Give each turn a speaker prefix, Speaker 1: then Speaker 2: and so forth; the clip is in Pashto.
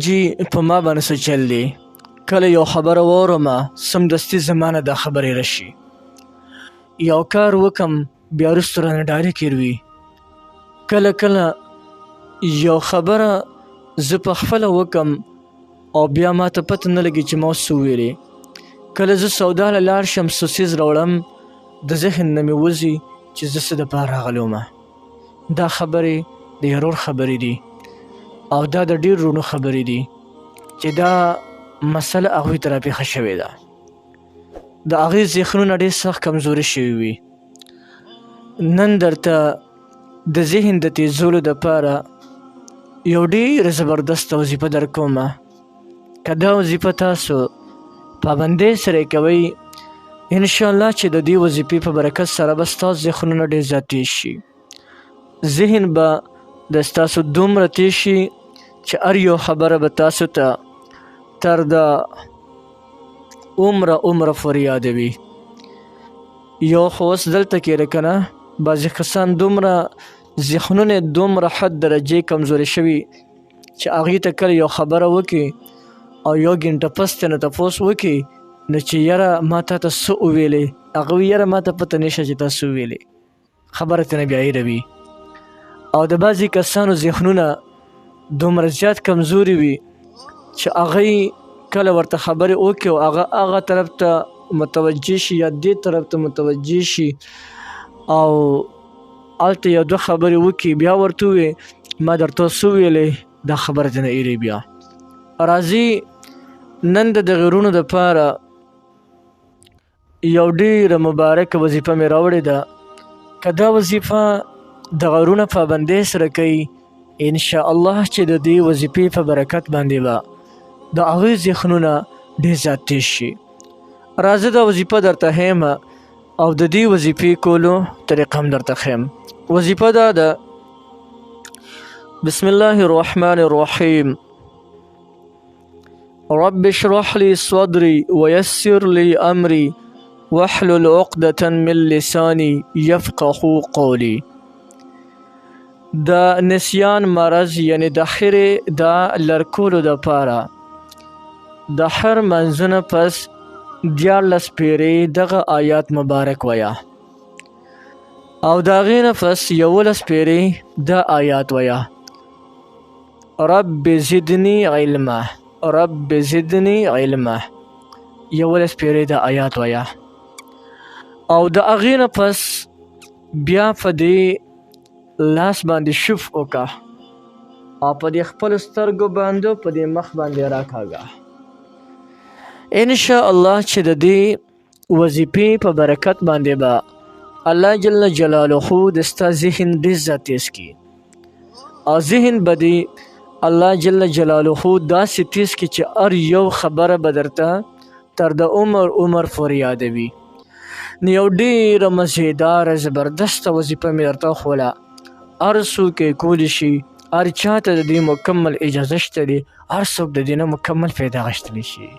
Speaker 1: جی په ما باندې څه چل دی. کله یو خبره واورمه سمدستي زما نه دا خبرې راشي. یو کار وکم بیا وروسته رانه ډارې وي. کله کله یو خبره زه په خپله وکم او بیا ماته پته نه لګي چې ما اوس څه وویلې. کله زه سودا له لاړ شم څه څیز راوړم د ذهن نه مې وځي چې زه څه دپاره راغلی ومه. دا خبرې د یارور خبرې دي او دا د ډېر وروڼو خبرې دي چې دا مسله هغوی ته راپېښه شوې ده. د هغې ذهنونه ډېر سخت کمزوري شوي وي. نن درته د ذهن د تیزولو دپاره یو ډېره زبردسته وظیفه درکومه. که دا وظیفه تاسو پابندۍ سره یې کوئ انشاءالله چې د دې وظیفې په برکت سره به ستاسو ذهنونه ډېر زیات تیز شي. ذهن به د ستاسو دومره تیز شي چې هر یو خبره به تاسو ته تر د عمره پورې یادوي. یو خو اوس دلته کېده که نه بعضې کسان دومره ذهنونه دومره حد درجې کمزوري شوي چې هغې ته کله یو خبره وکړي او یو ګنټه پس ترې نه تپوس وکړي نو چې یاره ما تا ته څه وویلې هغه وایي یاره ما ته پته نشته چې تا څه وویلې. خبره ترې نه بیا هېروي. او د بعضې کسانو ذهنونه دومره زیات کمزوري وي چې هغوی کله ورته خبرې وکړي او هغه طرف ته متوجه شي یا دې طرف ته متوجه شي او هلته یو دوه خبرې وکړي بیا ورته ووایي ما درته څه وویلې دا خبره ترې نه هېري. بیا راځي نن د دغې وروڼو دپاره یو ډېره مبارکه وظیفه مې راوړې ده. که دا وظیفه دغه وروڼه پابندۍ سره کوي انشاءالله چې د دې وظیفې په برکت باندې به د هغوی ذهنونه ډېر زیات تیز شي. راځه دا وظیفه درته ښیم او د دې وظیفې کولو طریقه هم درته ښیم. وظیفه دا ده: بسم الله الرحمن الرحیم. رب اشرح لي صدري ويسر لي أمري واحلل عقدة من لساني يفقهوا قولي. د نسیان مرض یعنی د خیرې د لرکولو دپاره د هر منځونه پس 14 پیرې دغه آیات مبارک ویه او د هغې نه پس 11 پیرې د آیات ویه: رب زدنی علما رب زدنی علما. 11 پیرې د آیات ویه او د هغې نه پس بیا په دې لاس باندې شف وکړه او په دې خپلو سترګو باندې په دې مخ باندې راکاږه. انشاءالله چې د دې وظیفې په برکت باندې به الله جل جلاله د ستا ذهن ډېر زیات تیز کړي او ذهن به دې الله جل جلاله داسې تیز کړي چې هر یو خبره به درته تر د عمر پورې یادوي. نو یو ډېره مزېداره زبردسته وظیفه مې درته وښوله. هر څوک یې کولی شي، هر چا ته د دې مکمل اجازه شته دی، هر څوک د دې نه مکمل فایده اخیستلی شي.